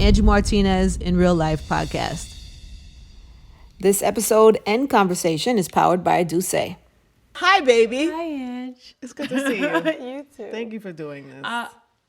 Angie Martinez in Real Life podcast. This episode and conversation is powered by Duce. Hi, baby. Hi, Ange. It's good to see you. You too. Thank you for doing this.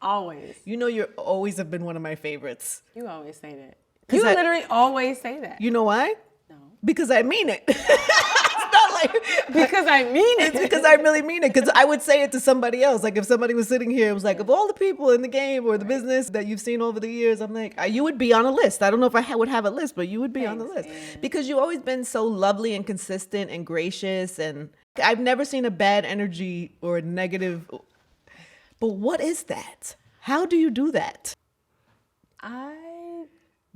Always. You know, you always have been one of my favorites. You always say that. You literally always say that. You know why? No. Because I mean it. It's not like because I mean it. It's because I really mean it. Because I would say it to somebody else. Like if somebody was sitting here, it was like, of all the people in the game or the business that you've seen over the years, I'm like, you would be on a list. I don't know if I would have a list, but you would be on the list. Ange. Because you've always been so lovely and consistent and gracious. And I've never seen a bad energy or a negative. But what is that? How do you do that? I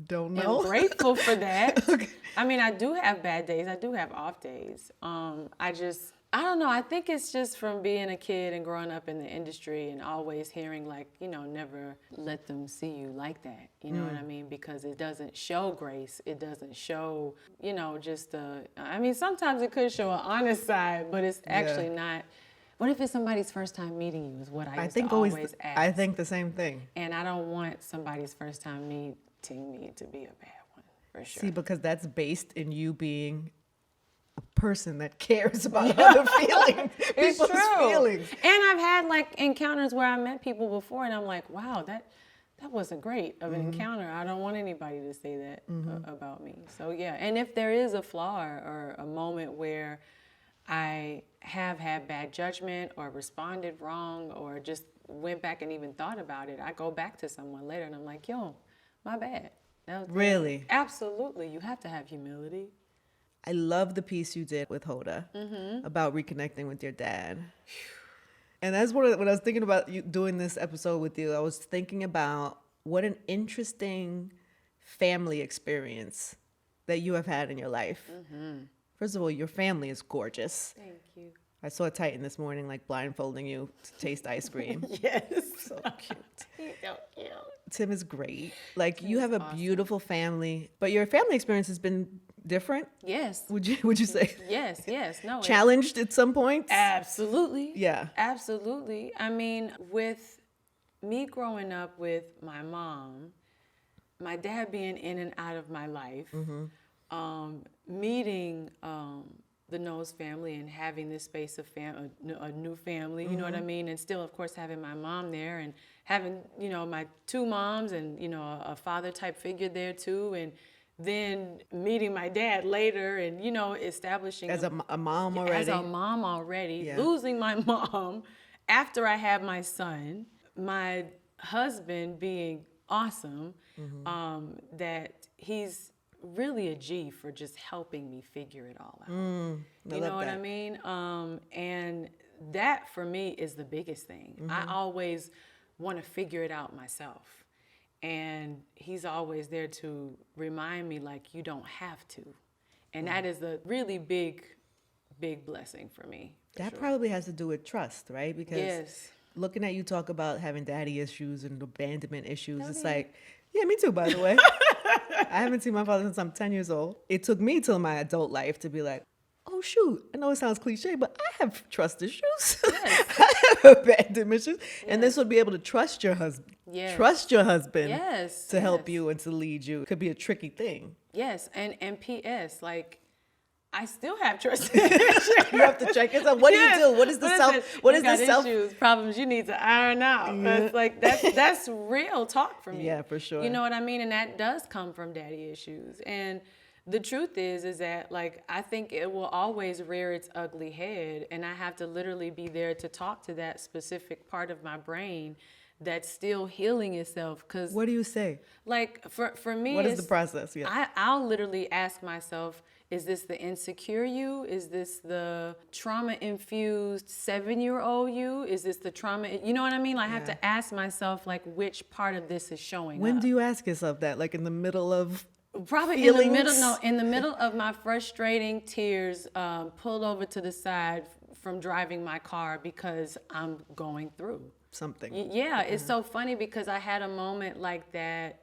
don't know. I'm grateful for that. Okay. I mean, I do have bad days. I do have off days. I don't know. I think it's just from being a kid and growing up in the industry and always hearing never let them see you like that. You know what I mean? Because it doesn't show grace. It doesn't show, sometimes it could show an honest side, but it's actually not. What if it's somebody's first time meeting you is what I used to always ask. I think the same thing. And I don't want somebody's first time meeting me to be a bad one, for sure. See, because that's based in you being a person that cares about other feelings, people's feelings. And I've had encounters where I met people before and I'm like, wow, that wasn't great of an encounter. I don't want anybody to say that about me. So yeah, and if there is a flaw or a moment where I have had bad judgment or responded wrong or just went back and even thought about it, I go back to someone later and I'm like, yo, my bad. Really? Absolutely. You have to have humility. I love the piece you did with Hoda about reconnecting with your dad. And that's when I was thinking about you doing this episode with you, I was thinking about what an interesting family experience that you have had in your life. First of all, your family is gorgeous. Thank you. I saw Titan this morning, blindfolding you to taste ice cream. Yes. So cute. He's so cute. Tim is great. You have a beautiful family, but your family experience has been different. Yes. Would you say? Yes. No. Challenged at some points? Absolutely. Yeah. Absolutely. I mean, with me growing up with my mom, my dad being in and out of my life, meeting the Knowles family and having this space of a new family, you know what I mean? And still, of course, having my mom there and having, my two moms and, a father type figure there too. And then meeting my dad later and, establishing as a mom already. As a mom already, losing my mom after I had my son, my husband being awesome, that he's really a G for just helping me figure it all out. You know what I mean? And that for me is the biggest thing. I always want to figure it out myself. And he's always there to remind me you don't have to. And that is a really big blessing for me. That probably has to do with trust, right? Because looking at you talk about having daddy issues and abandonment issues, it's yeah, me too, by the way. I haven't seen my father since I'm 10 years old. It took me till my adult life to be like, oh, shoot, I know it sounds cliche, but I have trust issues. Yes. I have abandonment issues. Yes. And this would be able to trust your husband. Yes. Trust your husband to help yes. you and to lead you. It could be a tricky thing. Yes, and P.S., I still have trust issues. You have to check yourself. What do you do? What is the self? What is the self? Issues, problems you need to iron out. Yeah. That's real talk for me. Yeah, for sure. You know what I mean? And that does come from daddy issues. And the truth is that I think it will always rear its ugly head, and I have to literally be there to talk to that specific part of my brain that's still healing itself. Cause what do you say? For me, what is the process? Yeah. I'll literally ask myself, is this the insecure you? Is this the trauma-infused 7-year-old you? Is this the trauma? You know what I mean? I have to ask myself, which part of this is showing up. When do you ask yourself that? In the middle of probably feelings? in the middle of my frustrating tears, pulled over to the side from driving my car because I'm going through something. Yeah, it's so funny because I had a moment like that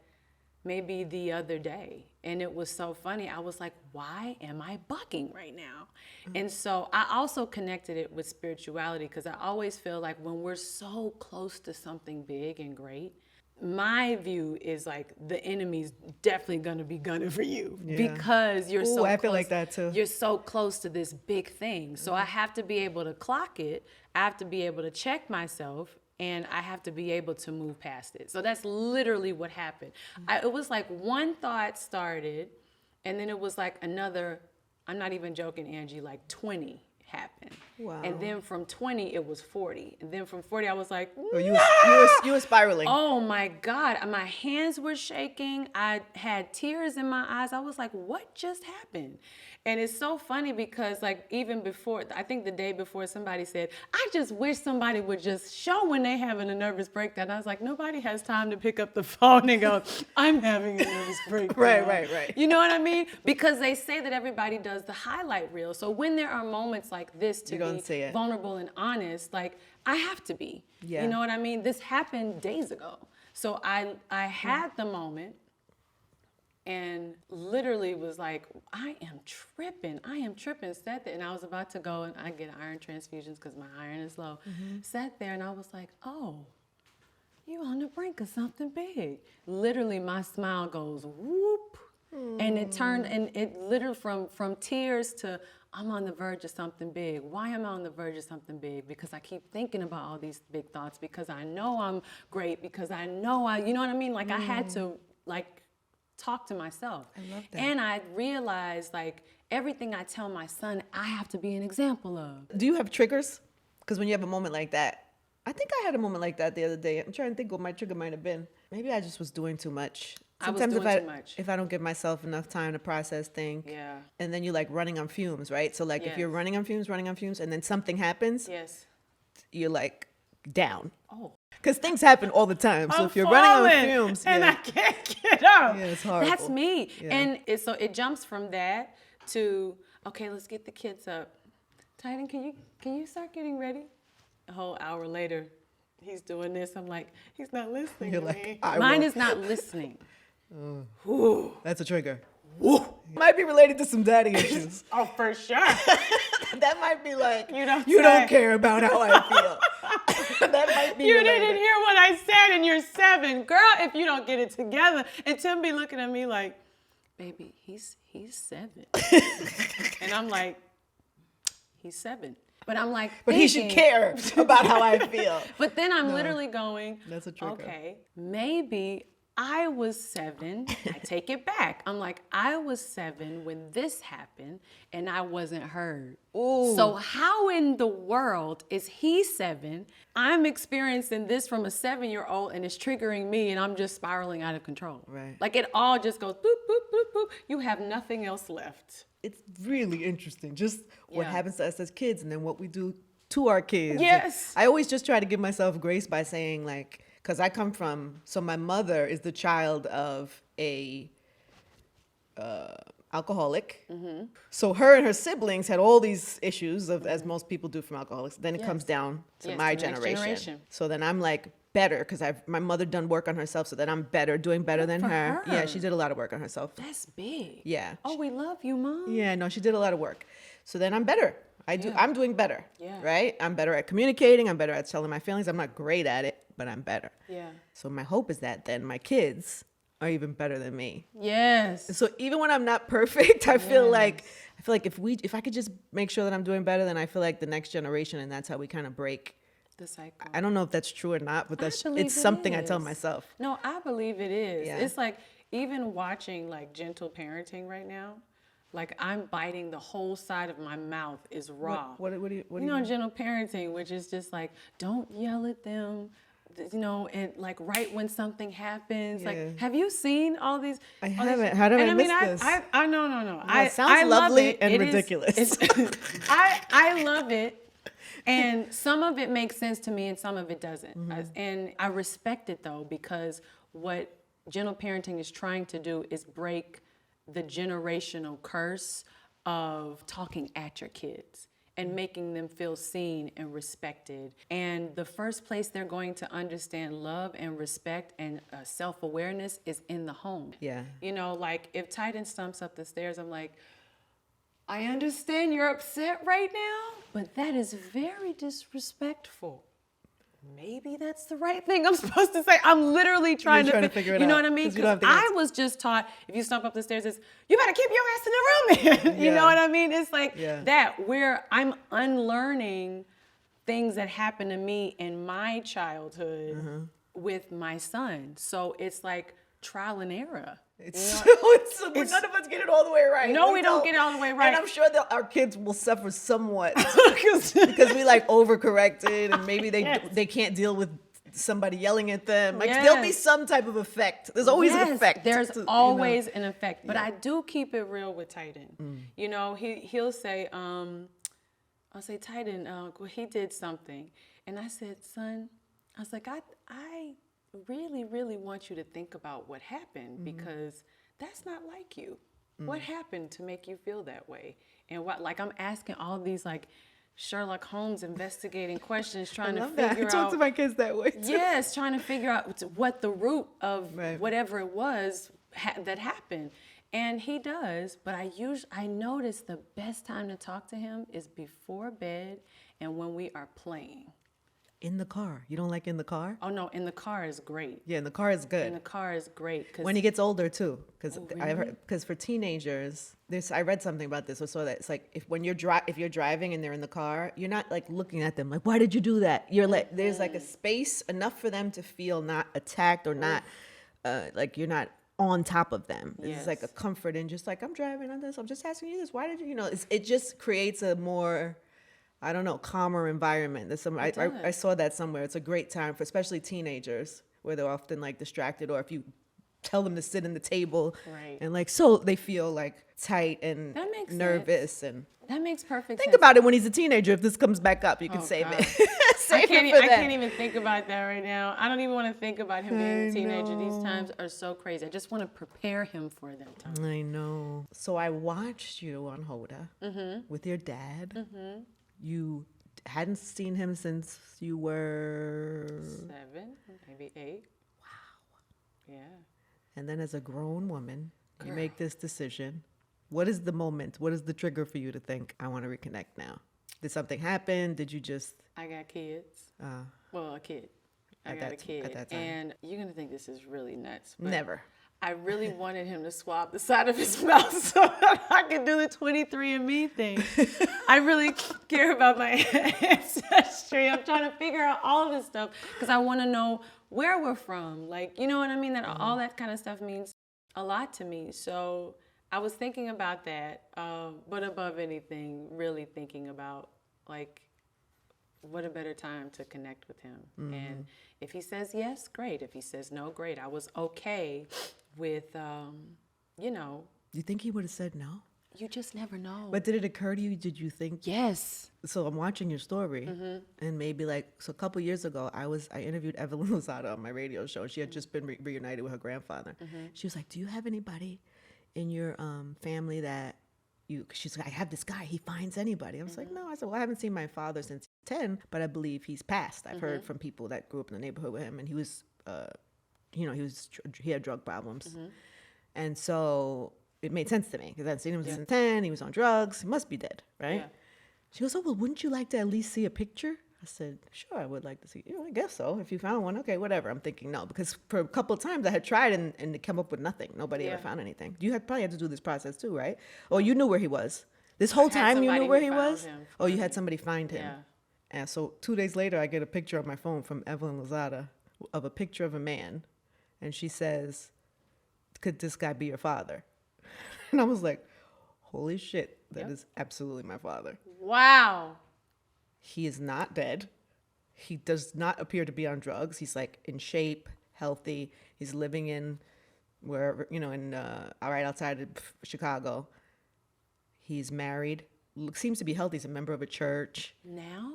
maybe the other day. And it was so funny. I was like, why am I bucking right now? And so I also connected it with spirituality because I always feel like when we're so close to something big and great, my view is like the enemy's definitely gonna be gunning for you Yeah. because you're so I close, feel like that too. You're so close to this big thing. So I have to be able to clock it. I have to be able to check myself, and I have to be able to move past it. So that's literally what happened. It was like one thought started, and then it was like another, I'm not even joking, Angie, like 20 happened. Wow. And then from 20, it was 40. And then from 40, I was like, Oh, you were spiraling. oh my God, my hands were shaking. I had tears in my eyes. I was like, what just happened? And it's so funny because like even before, I think the day before, somebody said, I just wish somebody would just show when they having a nervous breakdown. I was like, nobody has time to pick up the phone and go, I'm having a nervous breakdown. Right. You know what I mean? Because they say that everybody does the highlight reel. So when there are moments like this to be vulnerable and honest, like I have to be. Yeah. You know what I mean? This happened days ago. So I had the moment and literally was like, I am tripping, sat there, and I was about to go and I get iron transfusions because my iron is low. Sat there and I was like, oh, you on the brink of something big. Literally my smile goes whoop, and it turned, and it literally from tears to, I'm on the verge of something big. Why am I on the verge of something big? Because I keep thinking about all these big thoughts, because I know I'm great, because I know you know what I mean? Like I had to like talk to myself. I love that. And I realized like everything I tell my son, I have to be an example of. Do you have triggers? Because when you have a moment like that, I think I had a moment like that the other day. I'm trying to think what my trigger might have been. Maybe I just was doing too much. Sometimes I was doing too much. If I don't give myself enough time to process, think. Yeah. And then you're like running on fumes, right? So like if you're running on fumes, and then something happens, Yes. you're like down. Oh. Because things happen all the time. So I'm if you're falling, running on fumes, and I can't get up. Yeah, it's horrible. That's me. Yeah. And so it jumps from that to, okay, let's get the kids up. Titan, can you start getting ready? A whole hour later, he's doing this. I'm like, he's not listening You're to like, me. I Mine will. is not listening. That's a trigger. Might be related to some daddy issues. Oh, for sure. That might be like, You don't care about how I feel. That might be You related. didn't hear what I said, and you're 7. Girl, if you don't get it together. And Tim be looking at me like, baby, he's 7. And I'm like, he's 7. But I'm like, But he should care about how I feel. But then I'm literally going, That's a trigger. okay, maybe I was 7. I take it back. I'm like, I was 7 when this happened and I wasn't heard. Ooh. So how in the world is he 7? I'm experiencing this from a 7-year-old and it's triggering me and I'm just spiraling out of control. Right. Like it all just goes boop, boop, boop, boop. You have nothing else left. It's really interesting, just what Yeah. happens to us as kids and then what we do to our kids. Yes. I always just try to give myself grace by saying like, because I come from, so my mother is the child of a alcoholic. Mm-hmm. So her and her siblings had all these issues of, as most people do from alcoholics. Then it comes down to my the next generation. So then I'm like better because my mother done work on herself. So that I'm better, doing better than for her. her. Yeah, she did a lot of work on herself. That's big. Yeah. Oh, we love you, Mom. Yeah, no, she did a lot of work. So then I'm better. I'm doing better. Yeah. Right? I'm better at communicating. I'm better at telling my feelings. I'm not great at it, but I'm better. Yeah. So my hope is that then my kids are even better than me. Yes. So even when I'm not perfect, I feel like if I could just make sure that I'm doing better, then I feel like the next generation, and that's how we kind of break The cycle. I don't know if that's true or not, but I believe it's something I is. tell myself. No, I believe it is. Yeah. It's like even watching like gentle parenting right now, like I'm biting the whole side of my mouth is raw. What do you You know, gentle parenting, which is just like, don't yell at them, you know, and like right when something happens. Yeah. Like, have you seen all these? I haven't. How did I miss this? No. It sounds lovely love it. and It is- ridiculous. I love it. And some of it makes sense to me and some of it doesn't. Mm-hmm. And I respect it though, because what gentle parenting is trying to do is break the generational curse of talking at your kids and making them feel seen and respected. And the first place they're going to understand love and respect and self-awareness is in the home. Yeah. You know, like if Titan stumps up the stairs, I'm like, I understand you're upset right now, but that is very disrespectful. maybe that's the right thing I'm supposed to say. I'm literally trying to figure it out. You know what I mean? Because I was just taught, if you stomp up the stairs, it's, you better keep your ass in the room. You know what I mean? It's like that, where I'm unlearning things that happened to me in my childhood with my son. So it's like trial and error. None of us get it all the way right. No, we don't get it all the way right. And I'm sure that our kids will suffer somewhat because we like overcorrected, and maybe they can't deal with somebody yelling at them. Like there'll be some type of effect. There's always an effect. There's always an effect. But I do keep it real with Titan. You know, he'll say, I'll say, Titan, he did something. And I said, son, I was like, I really, really want you to think about what happened, because that's not like you. What happened to make you feel that way? And what, like, I'm asking all these like Sherlock Holmes investigating questions, trying to figure out. I talk to my kids that way too. Yes, trying to figure out what the root of whatever it was that happened. And he does, but I notice the best time to talk to him is before bed and when we are playing. In the car. You don't like in the car? Oh, no, in the car is great. Yeah, in the car is good. In the car is great. When he gets older, too. Because really? For teenagers, I read something about this. I saw that it's like if you're driving and they're in the car, you're not like looking at them like, why did you do that? You're like, there's like a space enough for them to feel not attacked or not, like you're not on top of them. It's like a comfort and just like, I'm driving on this. I'm just asking you this. Why did you, it just creates a more, I don't know, calmer environment. I saw that somewhere. It's a great time for especially teenagers where they're often like distracted, or if you tell them to sit in the table and like, so they feel like tight and nervous sense. And that makes perfect sense. Think about it when he's a teenager. If this comes back up, you can save it. I can't even think about that right now. I don't even want to think about him being a teenager. These times are so crazy. I just want to prepare him for that time. I know. So I watched you on Hoda with your dad. You hadn't seen him since you were 7, maybe 8. Wow. Yeah. And then as a grown woman, you make this decision. What is the moment? What is the trigger for you to think, I want to reconnect now? Did something happen? Did you just... I got kids. Well, a kid. I got a kid. At that time. And you're going to think this is really nuts. But Never. I really wanted him to swab the side of his mouth so that I could do the 23andMe thing. I really care about my ancestry. I'm trying to figure out all of this stuff because I want to know where we're from. Like, you know what I mean? That all that kind of stuff means a lot to me. So I was thinking about that, but above anything, really thinking about, like, what a better time to connect with him. And if he says yes, great. If he says no, great. I was okay with, you know. You think he would have said no? You just never know. But did it occur to you, did you think? Yes. So I'm watching your story, and maybe like, so a couple years ago, I interviewed Evelyn Lozada on my radio show. She had just been reunited with her grandfather. She was like, do you have anybody in your family that she's like, I have this guy, he finds anybody. I was like, no. I said, well, I haven't seen my father since 10, but I believe he's passed. I've heard from people that grew up in the neighborhood with him, and he was, he had drug problems. And so it made sense to me because I'd seen him since 10, he was on drugs, he must be dead, right? Yeah. She goes, oh, well, wouldn't you like to at least see a picture? I said, sure, I would like to see. I guess so. If you found one, okay, whatever. I'm thinking no, because for a couple of times I had tried and it came up with nothing. Nobody ever found anything. You probably had to do this process too, right? Or you knew where he was. This whole time you knew where he was? Oh, you had somebody find him. Yeah. And so 2 days later, I get a picture on my phone from Evelyn Lozada of a picture of a man. And she says, could this guy be your father? And I was like, holy shit, that is absolutely my father. Wow. He is not dead. He does not appear to be on drugs. He's like in shape, healthy. He's living in wherever, right outside of Chicago. He's married. Seems to be healthy. He's a member of a church. Now?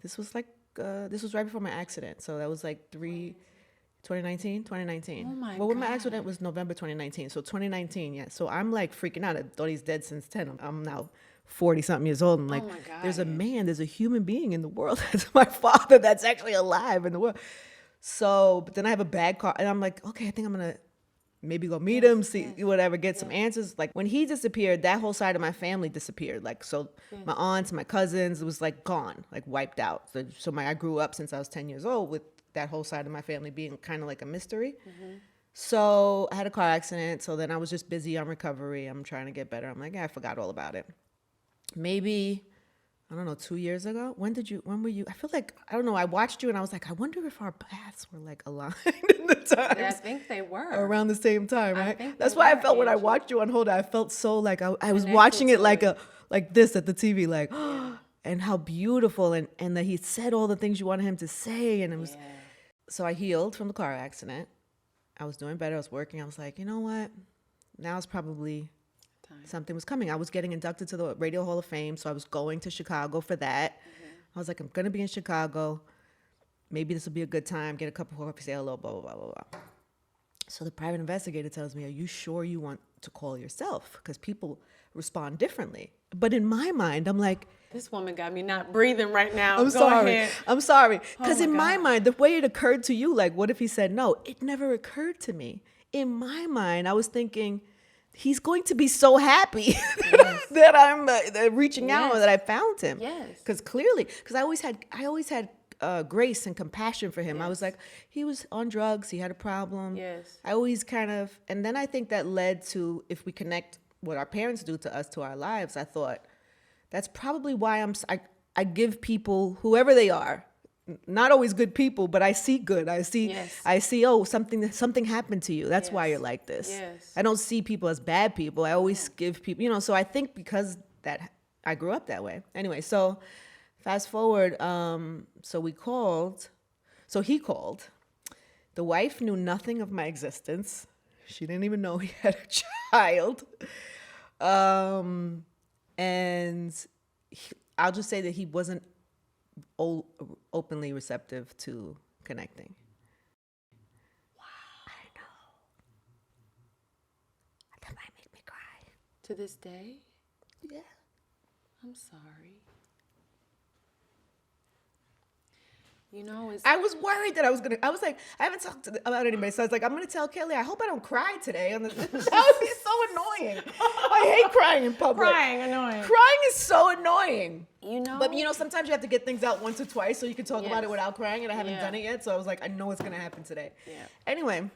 This was right before my accident. So that was like 2019. Oh my God. Well, when my accident was November 2019. So 2019, yeah. So I'm like freaking out. I thought he's dead since 10. I'm now 40-something years old. I'm like, there's a human being in the world. That's my father that's actually alive in the world. So, but then I have a bad car. And I'm like, okay, I think I'm going to maybe go meet him, see whatever, get some answers. Like when he disappeared, that whole side of my family disappeared. Like, so my aunts, my cousins, it was like gone, like wiped out. So I grew up since I was 10 years old with that whole side of my family being kind of like a mystery. So I had a car accident. So then I was just busy on recovery. I'm trying to get better. I'm like, I forgot all about it. Maybe, I don't know, 2 years ago. When were you? I feel like, I don't know. I watched you and I was like, I wonder if our paths were like aligned in the times. I think they were. Around the same time, right? That's They why I were, felt when I Angie. watched you on Hold On, I felt so like I was Connected watching it to like it. like this at the TV, like, and how beautiful and that he said all the things you wanted him to say. And it was, so I healed from the car accident. I was doing better. I was working. I was like, you know what? Now it's probably something was coming. I was getting inducted to the Radio Hall of Fame, so I was going to Chicago for that. I was like, I'm going to be in Chicago. Maybe this will be a good time. Get a cup of coffee, say hello, blah, blah, blah, blah, blah. So the private investigator tells me, are you sure you want to call yourself? Because people respond differently. But in my mind, I'm like, this woman got me not breathing right now. I'm Go sorry. ahead. I'm sorry. Because in my God. mind, the way it occurred to you, like, what if he said no? It never occurred to me. In my mind, I was thinking, he's going to be so happy that I'm reaching out, that I found him. Yes. Because clearly, because I always had grace and compassion for him. I was like, he was on drugs. He had a problem. Yes. I always kind of, and then I think that led to, if we connect what our parents do to us, to our lives, I thought, that's probably why I give people, whoever they are, not always good people, but I see good. I see, oh, something happened to you. That's why you're like this. Yes. I don't see people as bad people. I always give people, so I think because that I grew up that way. Anyway, so fast forward, so he called. The wife knew nothing of my existence. She didn't even know he had a child. And I'll just say that he wasn't openly receptive to connecting. Wow. I know. That might make me cry. To this day? Yeah. I'm sorry. It's... I was worried that I was like, I haven't talked about anybody, so I was like, I'm going to tell Kelly, I hope I don't cry today. That would be so annoying. I hate crying in public. Annoying. Crying is so annoying. But Sometimes you have to get things out once or twice so you can talk about it without crying, and I haven't done it yet, so I was like, I know it's going to happen today. Yeah. Anyway,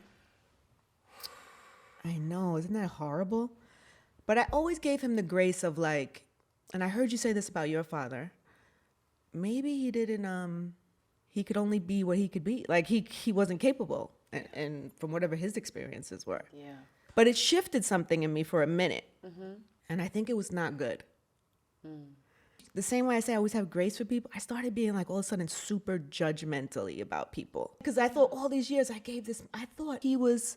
I know, isn't that horrible? But I always gave him the grace of like, and I heard you say this about your father, maybe he didn't, he could only be what he could be. Like he wasn't capable, and from whatever his experiences were. Yeah. But it shifted something in me for a minute, and I think it was not good. The same way I say I always have grace for people, I started being like all of a sudden super judgmentally about people. Because I thought all these years I thought he was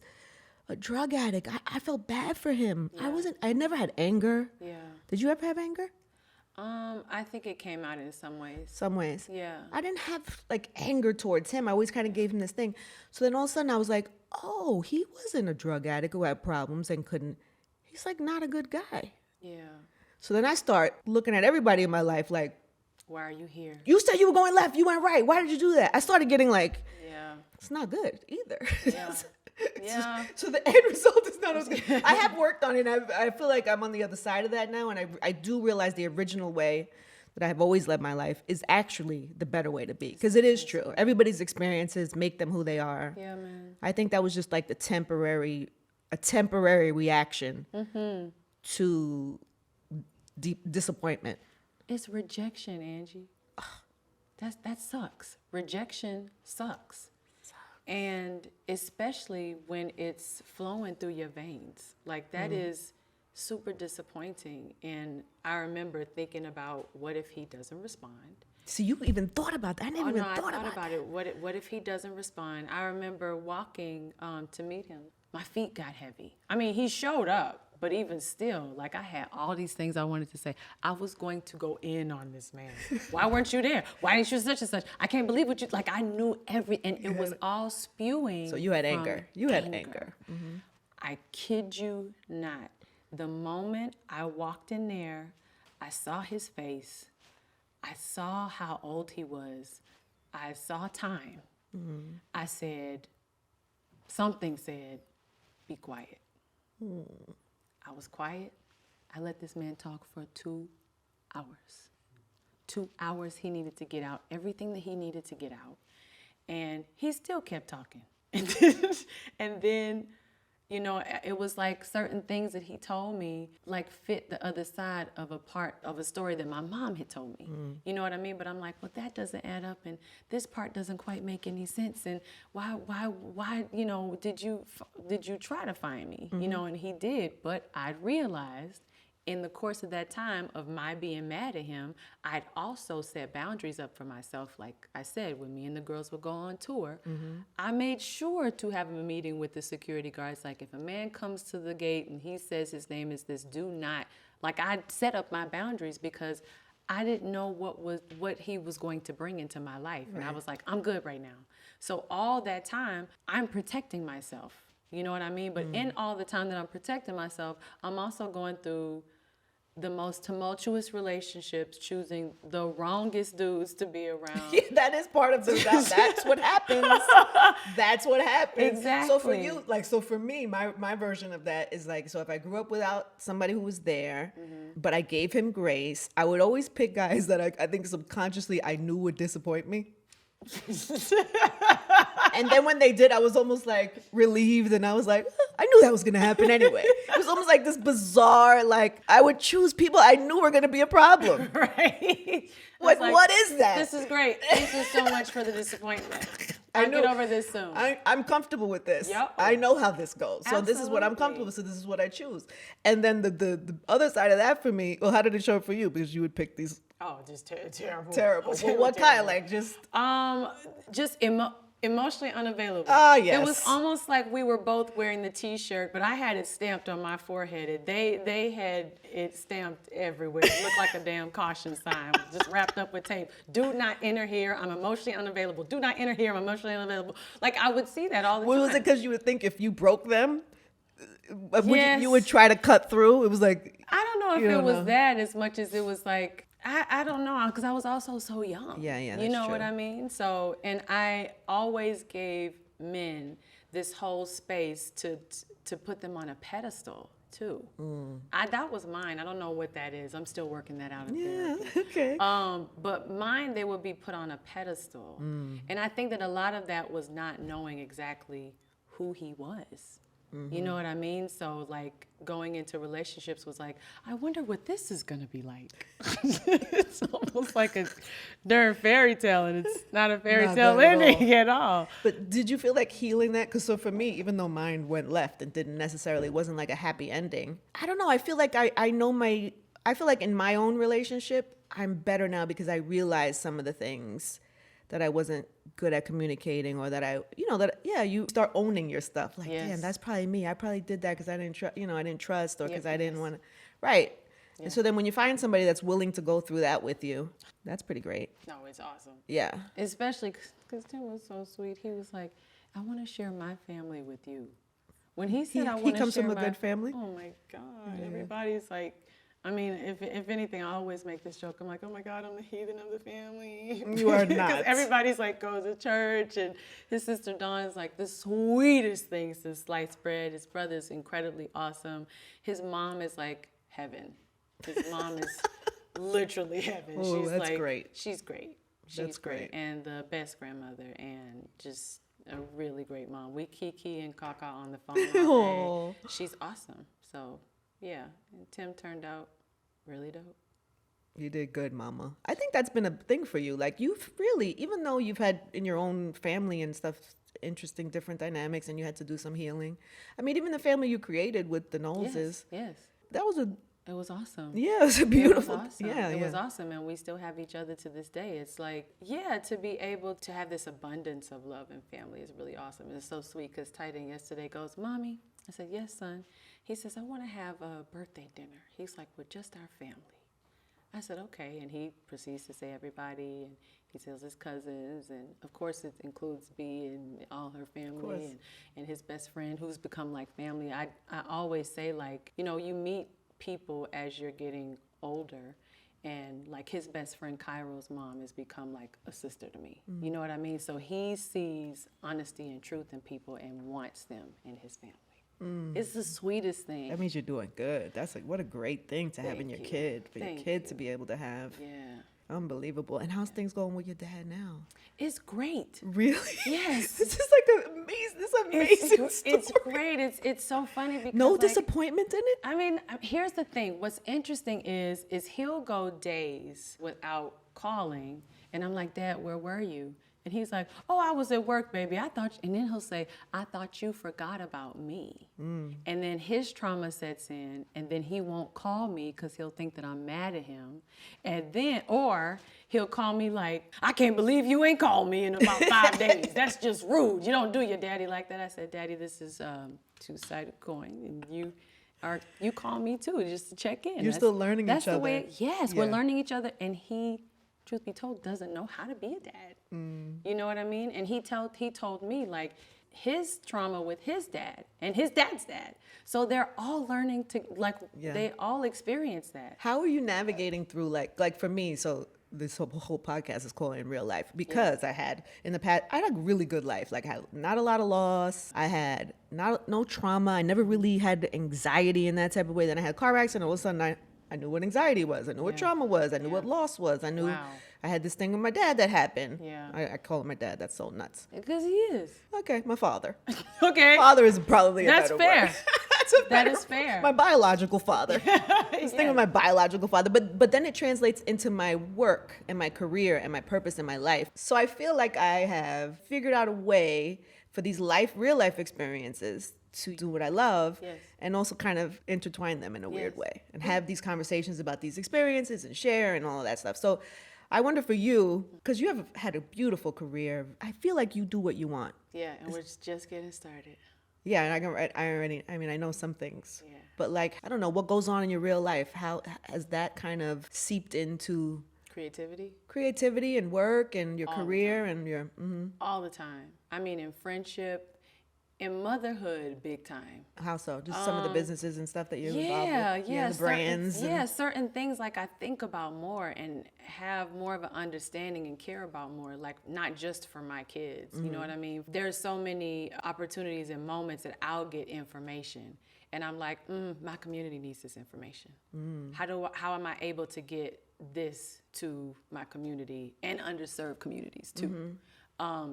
a drug addict. I felt bad for him. Yeah. I never had anger. Yeah. Did you ever have anger? I think it came out in some ways. Some ways. Yeah. I didn't have like anger towards him. I always kind of gave him this thing. So then all of a sudden I was like, oh, he wasn't a drug addict who had problems and he's like not a good guy. Yeah. So then I start looking at everybody in my life like, why are you here? You said you were going left, you went right. Why did you do that? I started getting like, it's not good either. Yeah. Yeah. So the end result is not as good. I have worked on it. I feel like I'm on the other side of that now. And I do realize the original way that I have always led my life is actually the better way to be. Because it is true. Everybody's experiences make them who they are. Yeah, man. I think that was just like a temporary reaction to deep disappointment. It's rejection, Angie. That sucks. Rejection sucks. And especially when it's flowing through your veins. Like that is super disappointing. And I remember thinking about what if he doesn't respond? So you even thought about that? I never even thought about it. What if he doesn't respond? I remember walking to meet him. My feet got heavy. I mean, he showed up. But even still, like I had all these things I wanted to say. I was going to go in on this man. Why weren't you there? Why didn't you such and such? I can't believe what you, like I knew and it was all spewing. So you had anger. You had anger. Mm-hmm. I kid you not. The moment I walked in there, I saw his face. I saw how old he was. I saw time. I said, something said, be quiet. I was quiet. I let this man talk for 2 hours. 2 hours he needed to get out everything that he needed to get out. And he still kept talking. And then, you know, it was like certain things that he told me like fit the other side of a part of a story that my mom had told me. You know what I mean? But I'm like, well, that doesn't add up, and this part doesn't quite make any sense. And why, you know, did you try to find me? You know, and he did, but I realized in the course of that time of my being mad at him, I'd also set boundaries up for myself. Like I said, when me and the girls would go on tour, I made sure to have a meeting with the security guards. Like if a man comes to the gate and he says his name is this, do not, like I set up my boundaries because I didn't know what he was going to bring into my life. And I was like, I'm good right now. So all that time, I'm protecting myself. You know what I mean? But in all the time that I'm protecting myself, I'm also going through the most tumultuous relationships, choosing the wrongest dudes to be around. Yeah, that is part of that's what happens. That's what happens. Exactly. So for you, like, so for me, my version of that is like, so if I grew up without somebody who was there, but I gave him grace, I would always pick guys that I think subconsciously I knew would disappoint me. And then when they did, I was almost like relieved, and I was like, I knew that was going to happen anyway. It was almost like this bizarre, like I would choose people I knew were going to be a problem. Right. Like, what is that? This is great. Thank you so much for the disappointment. I'll get over this soon. I'm comfortable with this. Yep. I know how this goes. So this is what I'm comfortable with. So this is what I choose. And then the other side of that for me, well, how did it show up for you? Because you would pick these. Oh, just terrible. Terrible. Well, what kind? Like just emotionally unavailable. Ah, yes. It was almost like we were both wearing the T-shirt, but I had it stamped on my forehead. They had it stamped everywhere. It looked like a damn caution sign, just wrapped up with tape. Do not enter here. I'm emotionally unavailable. Do not enter here. I'm emotionally unavailable. Like I would see that all the time. Was it because you would think if you broke them, Yes. you would try to cut through? It was like, I don't know if it was that as much as it was like, I don't know, because I was also so young. Yeah, you know what I mean? So, and I always gave men this whole space to put them on a pedestal too. That was mine. I don't know what that is. I'm still working that out. Yeah, okay. But mine, they would be put on a pedestal. And I think that a lot of that was not knowing exactly who he was. You know what I mean? So like going into relationships was like, I wonder what this is going to be like. It's almost like a darn fairy tale, and it's not a fairy tale ending at all. But did you feel like healing that? Because so for me, even though mine went left and wasn't like a happy ending, I don't know. I feel like I feel like in my own relationship, I'm better now because I realized some of the things that I wasn't good at communicating, or that you start owning your stuff. Like, damn, that's probably me. I probably did that because I didn't trust, or because I didn't want to. Right. Yeah. And so then when you find somebody that's willing to go through that with you, that's pretty great. No, it's awesome. Yeah. Especially because Tim was so sweet. He was like, I want to share my family with you. When he said, I want to share he comes from a good family. Oh my God. Yeah. Everybody's like, I mean, if anything, I always make this joke. I'm like, oh my God, I'm the heathen of the family. You are not. Because everybody's like goes to church, and his sister Dawn is like the sweetest thing since sliced bread. His brother's incredibly awesome. His mom is like heaven. His mom is literally heaven. Oh, that's great. She's great. She's great. And the best grandmother, and just a really great mom. We kiki and caca on the phone all day. She's awesome. So. Yeah, and Tim turned out really dope. You did good, mama. I think that's been a thing for you. Like, you've really, even though you've had in your own family and stuff, interesting different dynamics, and you had to do some healing. I mean, even the family you created with the Knowleses. Yes. It was awesome. Yeah, it was a beautiful. It was awesome. Yeah, it was awesome, and we still have each other to this day. It's like, to be able to have this abundance of love and family is really awesome. And it's so sweet because Titan yesterday goes, Mommy. I said, yes, son. He says, I want to have a birthday dinner. He's like, with just our family. I said, okay. And he proceeds to say everybody, and he tells his cousins. And of course, it includes B and all her family, and his best friend, who's become like family. I always say, like, you meet people as you're getting older. And like his best friend Cairo's mom has become like a sister to me. Mm-hmm. You know what I mean? So he sees honesty and truth in people and wants them in his family. It's the sweetest thing. That means you're doing good. That's like, what a great thing to have in your kid, for your kid to be able to have. Yeah. Unbelievable. And how's things going with your dad now? It's great. Really? Yes. This is like amazing story. It's great. It's so funny because no disappointment in it? I mean, here's the thing. What's interesting is he'll go days without calling, and I'm like, Dad, where were you? And he's like, oh, I was at work, baby. And then he'll say, I thought you forgot about me. And then his trauma sets in, and then he won't call me because he'll think that I'm mad at him. And then, or he'll call me like, I can't believe you ain't called me in about 5 days. That's just rude. You don't do your daddy like that. I said, Daddy, this is two-sided coin, and you call me too, just to check in. You're still learning each other. That's the way, yes, we're learning each other, and he, truth be told, doesn't know how to be a dad. You know what I mean? And he told me, like, his trauma with his dad and his dad's dad. So they're all learning to, like, they all experience that. How are you navigating through, like for me, so this whole podcast is called In Real Life, because I had, in the past, I had a really good life. Like, I had not a lot of loss. I had no trauma. I never really had anxiety in that type of way. Then I had a car accident. All of a sudden, I knew what anxiety was. I knew what trauma was. I knew what loss was. I knew I had this thing with my dad that happened. Yeah. I call him my dad. That's so nuts. Because he is. Okay, my father. Okay. Father is probably a That's better fair. word. That is fair. My biological father. This thing with my biological father. But then it translates into my work and my career and my purpose in my life. So I feel like I have figured out a way for these real life experiences to do what I love, and also kind of intertwine them in a weird way and have these conversations about these experiences and share and all of that stuff. So I wonder for you, because you have had a beautiful career, I feel like you do what you want. Yeah, and we're just getting started. Yeah, and I know some things. Yeah. But like, I don't know, what goes on in your real life? How has that kind of seeped into creativity and work and your career and your all the time. I mean, in friendship, in motherhood, big time. How so? Just some of the businesses and stuff that you're involved with? Yeah, the brands. certain things like I think about more and have more of an understanding and care about more, like not just for my kids, you know what I mean? There's so many opportunities and moments that I'll get information and I'm like, my community needs this information. How am I able to get this to my community and underserved communities too?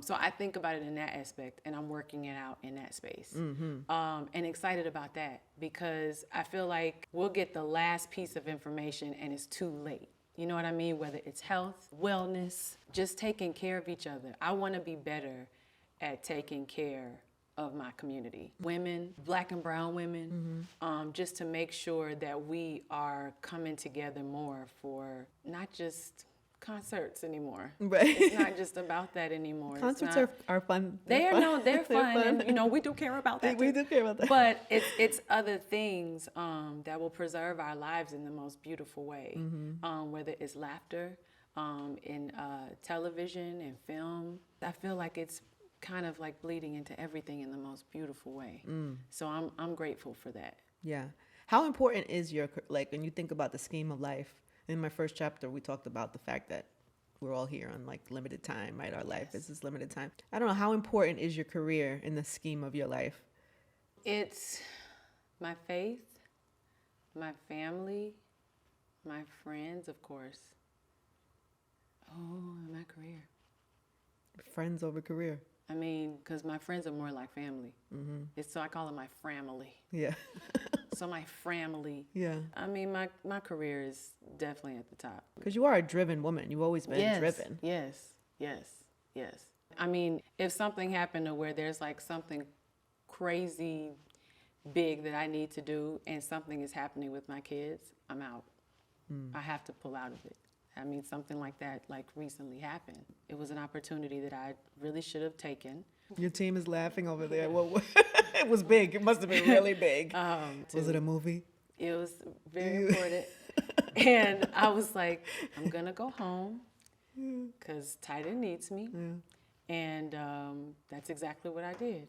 So I think about it in that aspect, and I'm working it out in that space. And excited about that because I feel like we'll get the last piece of information and it's too late. You know what I mean? Whether it's health, wellness, just taking care of each other. I want to be better at taking care of my community. Women, Black and brown women, just to make sure that we are coming together more for not just concerts anymore. Right. It's not just about that anymore. Concerts are fun. They're fun. And, we do care about that. We do care about that. But it's other things that will preserve our lives in the most beautiful way. Whether it's laughter, in television and film. I feel like it's kind of like bleeding into everything in the most beautiful way. So I'm grateful for that. Yeah. How important is when you think about the scheme of life? In my first chapter, we talked about the fact that we're all here on like limited time, right? Our life is this limited time. I don't know, how important is your career in the scheme of your life? It's my faith, my family, my friends, of course. Oh, my career. Friends over career. I mean, because my friends are more like family. So I call them my family. Yeah. So my family. Yeah. I mean, my career is definitely at the top. Because you are a driven woman. You've always been driven. Yes. I mean, if something happened to where there's like something crazy big that I need to do and something is happening with my kids, I'm out. I have to pull out of it. I mean, something like that like recently happened. It was an opportunity that I really should have taken. Your team is laughing over there. Well, it was big. It must have been really big. Was it a movie? It was very important. And I was like, I'm going to go home because Titan needs me. Yeah. And that's exactly what I did.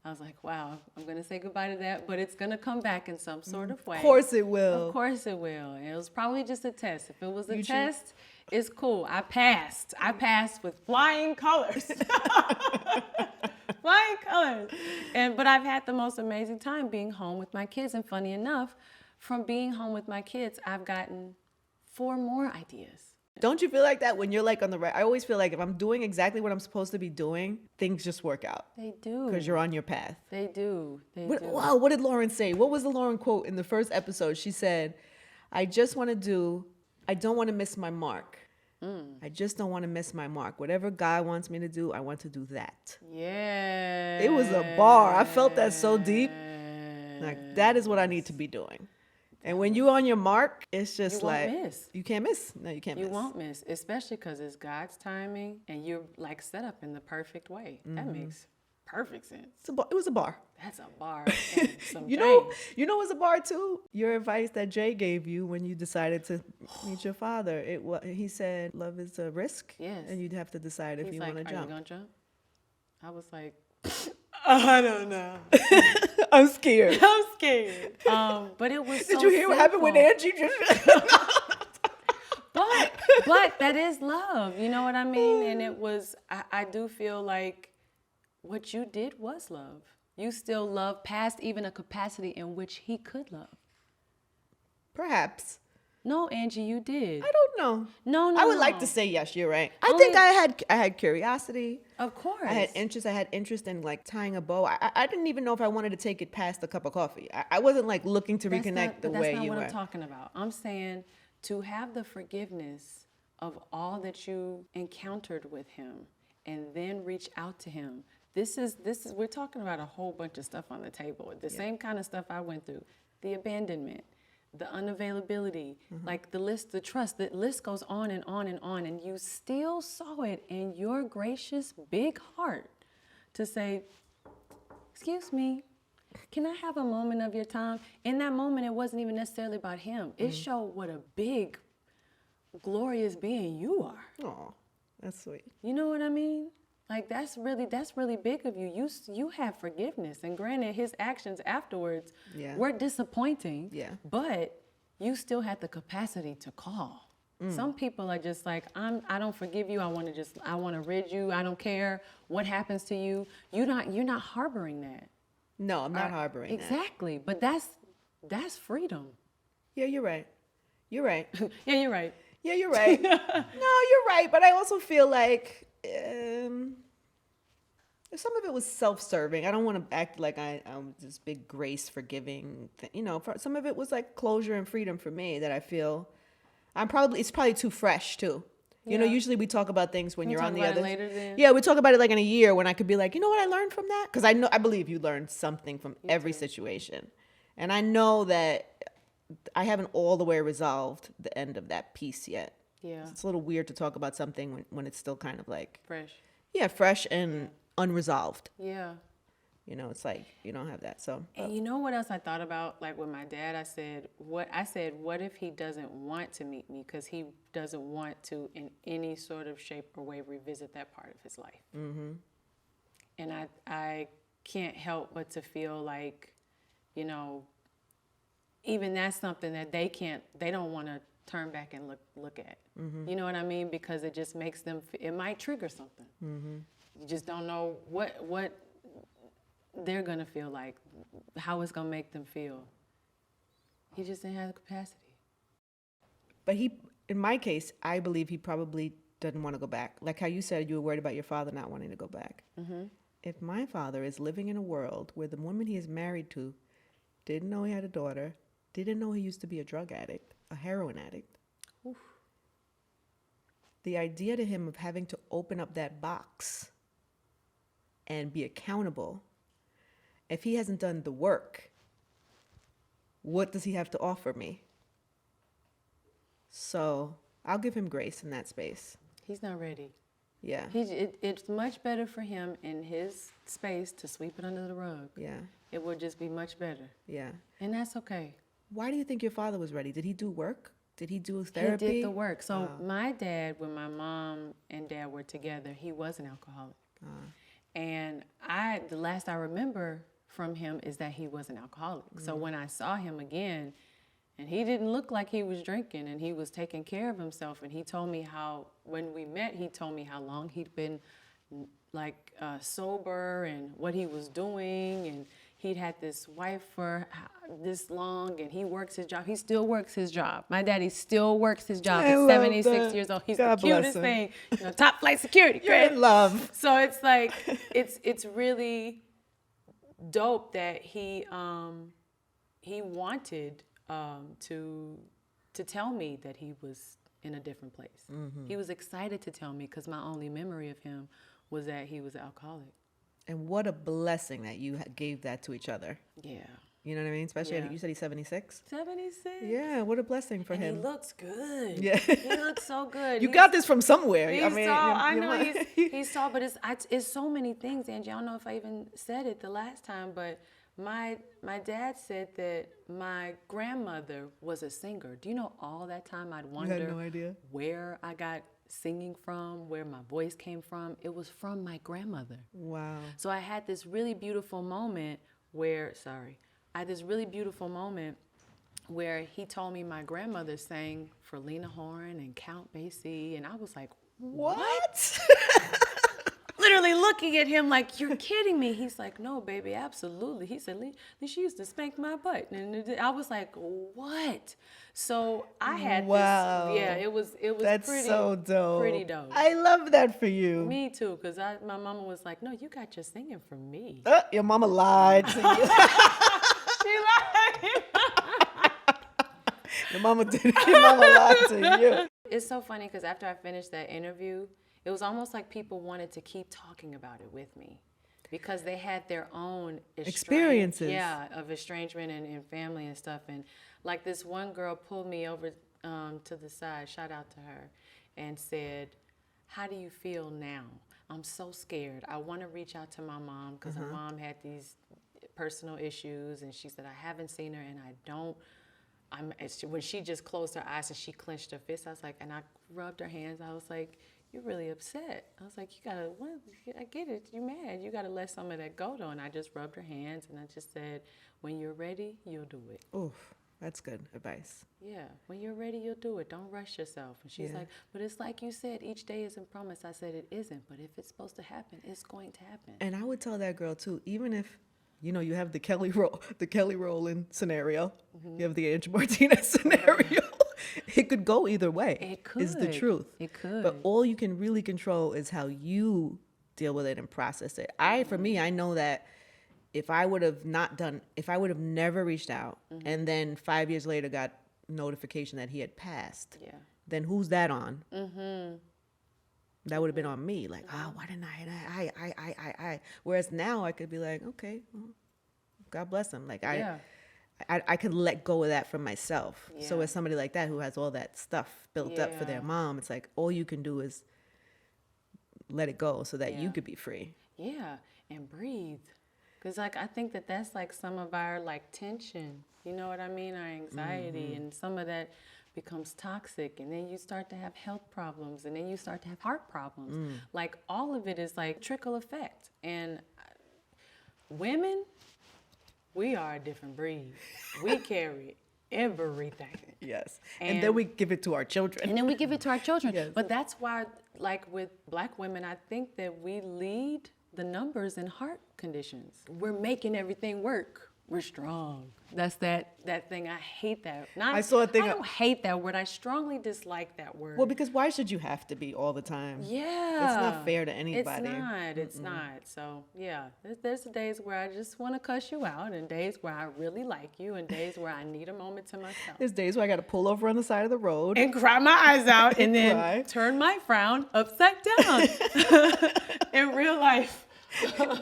I was like, wow, I'm going to say goodbye to that, but it's going to come back in some sort of way. Of course it will. Of course it will. And it was probably just a test. If it was a test, it's cool. I passed. I passed with flying colors. Flying colors. But I've had the most amazing time being home with my kids. And funny enough, from being home with my kids, I've gotten 4 more ideas. Don't you feel like that when you're like on the right? I always feel like if I'm doing exactly what I'm supposed to be doing, things just work out. They do. Because you're on your path. They do. Wow, what did Lauren say? What was the Lauren quote in the first episode? She said, I don't want to miss my mark. I just don't want to miss my mark. Whatever God wants me to do, I want to do that. Yeah. It was a bar. I felt that so deep. Like, that is what I need to be doing. And when you're on your mark, it's just like, miss. You can't miss. No, you can't miss. You won't miss, especially because it's God's timing and you're like set up in the perfect way. That makes perfect sense. It was a bar. That's a bar. And some You know it was a bar too? Your advice that Jay gave you when you decided to meet your father. He said, love is a risk. Yes. And you'd have to decide if you want to jump. Are you going to jump? I was like, I don't know. I'm scared. I'm scared. But it was so Did you hear what happened with Angie? But that is love. You know what I mean? And it was, I do feel like what you did was love. You still love past even a capacity in which he could love. Perhaps. No, Angie, you did. I don't know. No. I would like to say yes, you're right. I think I had curiosity. Of course. I had interest in like tying a bow. I didn't even know if I wanted to take it past a cup of coffee. I wasn't like looking to reconnect the way you were. That's not what I'm talking about. I'm saying to have the forgiveness of all that you encountered with him and then reach out to him. This is we're talking about a whole bunch of stuff on the table. The same kind of stuff I went through. The abandonment, the unavailability, like the trust, the list goes on and on and on, and you still saw it in your gracious big heart to say, excuse me, can I have a moment of your time? In that moment, it wasn't even necessarily about him. It showed what a big, glorious being you are. Oh, that's sweet. You know what I mean? Like that's really big of you. You have forgiveness, and granted, his actions afterwards were disappointing. Yeah. But you still had the capacity to call. Some people are just like, I don't forgive you. I want to rid you. I don't care what happens to you. You're not harboring that. No, I'm not harboring that. Exactly. But that's freedom. Yeah, you're right. You're right. Yeah, you're right. Yeah, you're right. No, you're right. But I also feel like some of it was self-serving. I don't want to act like I'm this big grace forgiving thing. You know, some of it was like closure and freedom for me that I feel it's probably too fresh too. You know, usually we talk about things when you're on the other. Later then? Yeah, we talk about it like in a year when I could be like, you know what I learned from that? Because I believe you learned something from every situation. And I know that I haven't all the way resolved the end of that piece yet. Yeah. It's a little weird to talk about something when it's still kind of like fresh. Yeah, fresh and unresolved. Yeah. You know, it's like you don't have that. So. And you know what else I thought about? Like with my dad, I said, what if he doesn't want to meet me because he doesn't want to, in any sort of shape or way, revisit that part of his life. Mm-hmm. And I can't help but to feel like, you know, even that's something that they don't want to turn back and look at. Mm-hmm. You know what I mean? Because it just makes them, it might trigger something. Mm-hmm. You just don't know what they're going to feel like, how it's going to make them feel. He just didn't have the capacity. But in my case, I believe he probably doesn't want to go back. Like how you said you were worried about your father not wanting to go back. Mm-hmm. If my father is living in a world where the woman he is married to didn't know he had a daughter, didn't know he used to be a drug addict, a heroin addict, oof. The idea to him of having to open up that box and be accountable, if he hasn't done the work, what does he have to offer me? So I'll give him grace in that space. He's not ready. Yeah. It's much better for him in his space to sweep it under the rug. Yeah. It would just be much better. Yeah. And that's okay. Why do you think your father was ready? Did he do work? Did he do therapy? He did the work. So my dad, when my mom and dad were together, he was an alcoholic. And the last I remember from him is that he was an alcoholic. So when I saw him again, and he didn't look like he was drinking, and he was taking care of himself, and he told me how, when we met, he told me how long he'd been sober and what he was doing, and he'd had this wife for this long, and he works his job. He still works his job. My daddy still works his job at 76 years old. He's God the cutest thing, top flight security. You're in love. So it's like, it's really dope that he wanted to tell me that he was in a different place. Mm-hmm. He was excited to tell me because my only memory of him was that he was an alcoholic. And what a blessing that you gave that to each other. Yeah. You know what I mean? Especially, you said he's 76? 76. Yeah, what a blessing for him. He looks good. Yeah. He looks so good. You got this from somewhere. He's tall, but it's so many things, Angie. I don't know if I even said it the last time, but my dad said that my grandmother was a singer. Do you know all that time I'd wonder you had no idea where I got singing from, where my voice came from? It was from my grandmother. Wow. So I had this really beautiful moment where he told me my grandmother sang for Lena Horne and Count Basie, and I was like, what? Literally looking at him like, you're kidding me. He's like, no, baby, absolutely. He said, she used to spank my butt. And I was like, what? So I had it was That's so dope. Pretty dope. I love that for you. Me too, because my mama was like, no, you got your singing from me. Your mama lied to you. She lied. Your mama lied to you. It's so funny because after I finished that interview, it was almost like people wanted to keep talking about it with me because they had their own experiences. Yeah, of estrangement and family and stuff. And like this one girl pulled me over to the side, shout out to her, and said, how do you feel now? I'm so scared. I want to reach out to my mom because her mom had these personal issues. And she said, I haven't seen her and I don't. When she just closed her eyes and she clenched her fist, I was like, and I rubbed her hands. I was like, you're really upset. I was like, I get it. You're mad. You got to let some of that go, though. And I just rubbed her hands, and I just said, when you're ready, you'll do it. Oof, that's good advice. Yeah, when you're ready, you'll do it. Don't rush yourself. And she's like, but it's like you said, each day isn't promised. I said, it isn't. But if it's supposed to happen, it's going to happen. And I would tell that girl, too, even if, you have the Kelly Rowland scenario, you have the Angie Martinez scenario. It could go either way. It could. Is the truth. It could. But all you can really control is how you deal with it and process it. For me, I know that if I would have never reached out and then 5 years later got notification that he had passed, then who's that on? Mm-hmm. That would have been on me. Like, why didn't I? Whereas now I could be like, okay, well, God bless him. Like I could let go of that from myself. Yeah. So as somebody like that who has all that stuff built up for their mom, it's like all you can do is let it go so that you could be free. Yeah, and breathe. Because I think that's like some of our tension. You know what I mean? Our anxiety and some of that becomes toxic, and then you start to have health problems, and then you start to have heart problems. Like all of it is like trickle effect. And women, we are a different breed. We carry everything. Yes. And then we give it to our children. Yes. But that's why, like with Black women, I think that we lead the numbers in heart conditions. We're making everything work. We're strong. That's that thing. I hate that. I saw a thing. I don't hate that word. I strongly dislike that word. Well, because why should you have to be all the time? Yeah. It's not fair to anybody. It's not. So, yeah. There's days where I just want to cuss you out, and days where I really like you, and days where I need a moment to myself. There's days where I got to pull over on the side of the road. And cry my eyes out, and then turn my frown upside down. In real life.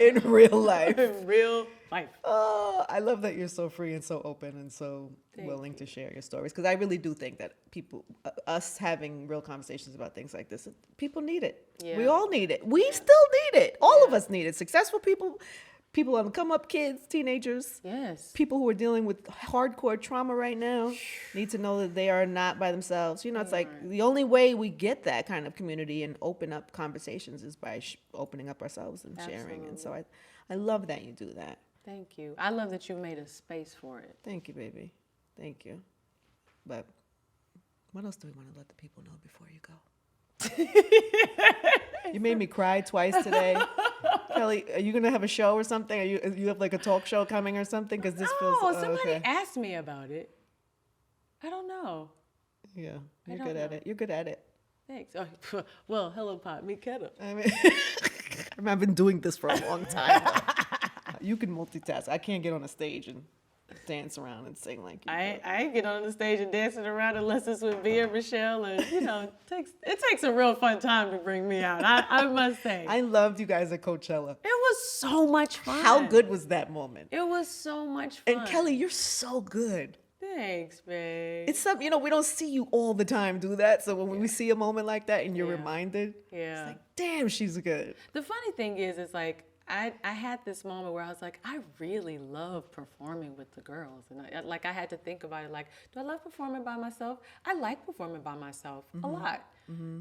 In real life. In real life. Oh, I love that you're so free and so open and so willing to share your stories. Because I really do think that people, us having real conversations about things like this, people need it. Yeah. We all need it. We still need it. All of us need it. Successful people, people on the come up, kids, teenagers. Yes. People who are dealing with hardcore trauma right now need to know that they are not by themselves. It's like the only way we get that kind of community and open up conversations is by opening up ourselves and sharing. And so I love that you do that. Thank you. I love that you made a space for it. Thank you, baby. Thank you. But what else do we want to let the people know before you go? You made me cry twice today. Kelly, are you gonna have a show or something? You have like a talk show coming or something? Because this feels. Somebody asked me about it. I don't know. Yeah, you're good at it. You're good at it. Thanks. Oh, well, hello, Pop. Me, Kettle. I mean, I've been doing this for a long time. You can multitask. I can't get on a stage and dance around and sing like you. I ain't get on the stage and dancing around unless it's with Bea or Michelle, and it takes a real fun time to bring me out. I must say. I loved you guys at Coachella. It was so much fun. How good was that moment? It was so much fun. And Kelly, you're so good. Thanks, babe. It's something, we don't see you all the time do that. So when we see a moment like that and you're reminded, it's like, damn, she's good. The funny thing is like, I had this moment where I was like, I really love performing with the girls. And I had to think about it, like, do I love performing by myself? I like performing by myself a lot,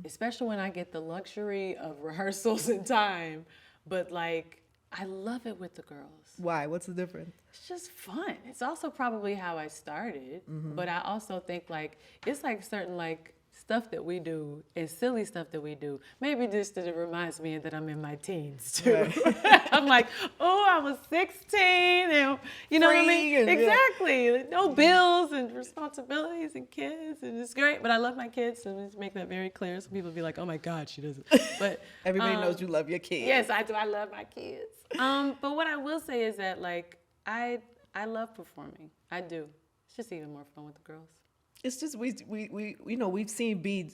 especially when I get the luxury of rehearsals and time. But like, I love it with the girls. Why? What's the difference? It's just fun. It's also probably how I started. But I also think like, it's like certain like stuff that we do and silly stuff that we do. Maybe just that it reminds me that I'm in my teens too. Right. I'm like, oh, I was 16 and you know what I mean? Exactly. No bills and responsibilities and kids and it's great. But I love my kids, so let's make that very clear. So people be like, oh my God, she doesn't. But everybody knows you love your kids. Yes, I do. I love my kids. But what I will say is that like I love performing. I do. It's just even more fun with the girls. It's just we've seen B,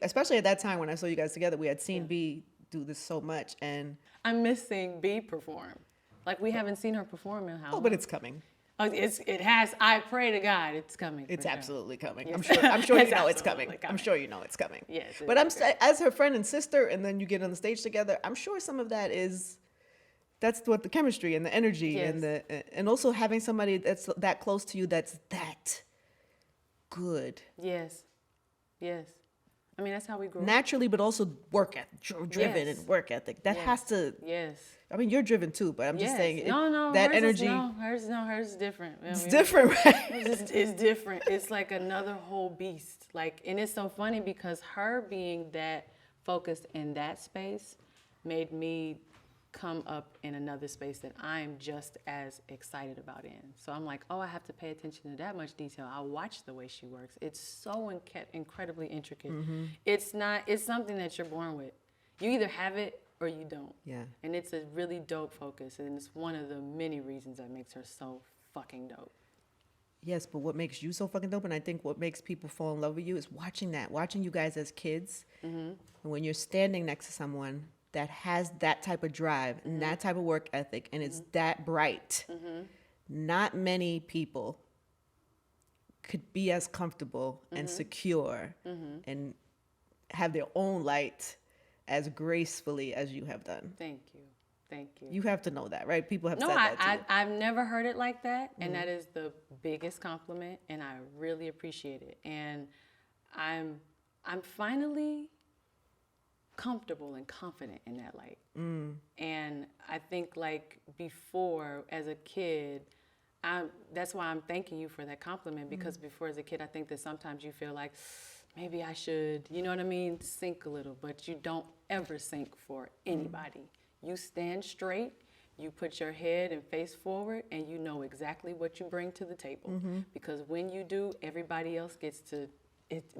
especially at that time when I saw you guys together, we had seen B do this so much, and I'm missing B perform. Like we haven't seen her perform in how long? Oh, but it's coming. Oh, it has. I pray to God it's coming. It's absolutely coming. Yes. I'm sure you know it's coming. I'm sure you know it's coming. Yes. But as her friend and sister, and then you get on the stage together. I'm sure some of that is. That's what the chemistry and the energy and also having somebody that's that close to you that's that good. Yes. I mean, that's how we grow. Naturally, but also work ethic, driven and work ethic. That has to. Yes. I mean, you're driven too, but I'm just saying. No. That energy. Hers is different. It's different, right? It's different. It's like another whole beast. Like, and it's so funny because her being that focused in that space made me come up in another space that I'm just as excited about in. So I'm like, oh, I have to pay attention to that much detail. I'll watch the way she works. It's so incredibly intricate. It's something that you're born with. You either have it or you don't. Yeah. And it's a really dope focus, and it's one of the many reasons that makes her so fucking dope. Yes, but what makes you so fucking dope, and I think what makes people fall in love with you is watching you guys as kids. And when you're standing next to someone that has that type of drive and that type of work ethic and it's that bright, not many people could be as comfortable and secure and have their own light as gracefully as you have done. Thank you. You have to know that, right? People have said that to you. I've never heard it like that, and that is the biggest compliment, and I really appreciate it. And I'm finally comfortable and confident in that light. And I think like before as a kid, that's why I'm thanking you for that compliment, because before as a kid, I think that sometimes you feel like maybe I should, you know what I mean, sink a little, but you don't ever sink for anybody. You stand straight, you put your head and face forward, and you know exactly what you bring to the table. Because when you do, everybody else gets to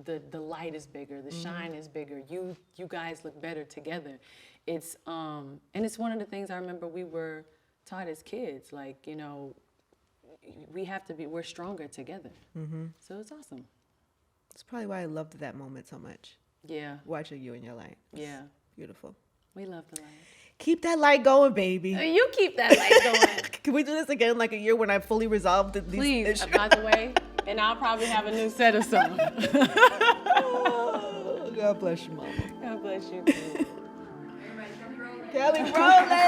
the light is bigger, the shine is bigger. You guys look better together. It's and it's one of the things I remember we were taught as kids. Like, you know, we're stronger together. So it's awesome. It's probably why I loved that moment so much. Yeah. Watching you in your light. Yeah. Beautiful. We love the light. Keep that light going, baby. You keep that light going. Can we do this again like a year when I fully resolved these issues? By the way, and I'll probably have a new set of songs. God bless you, Mama. God bless you. Kelly Rowland.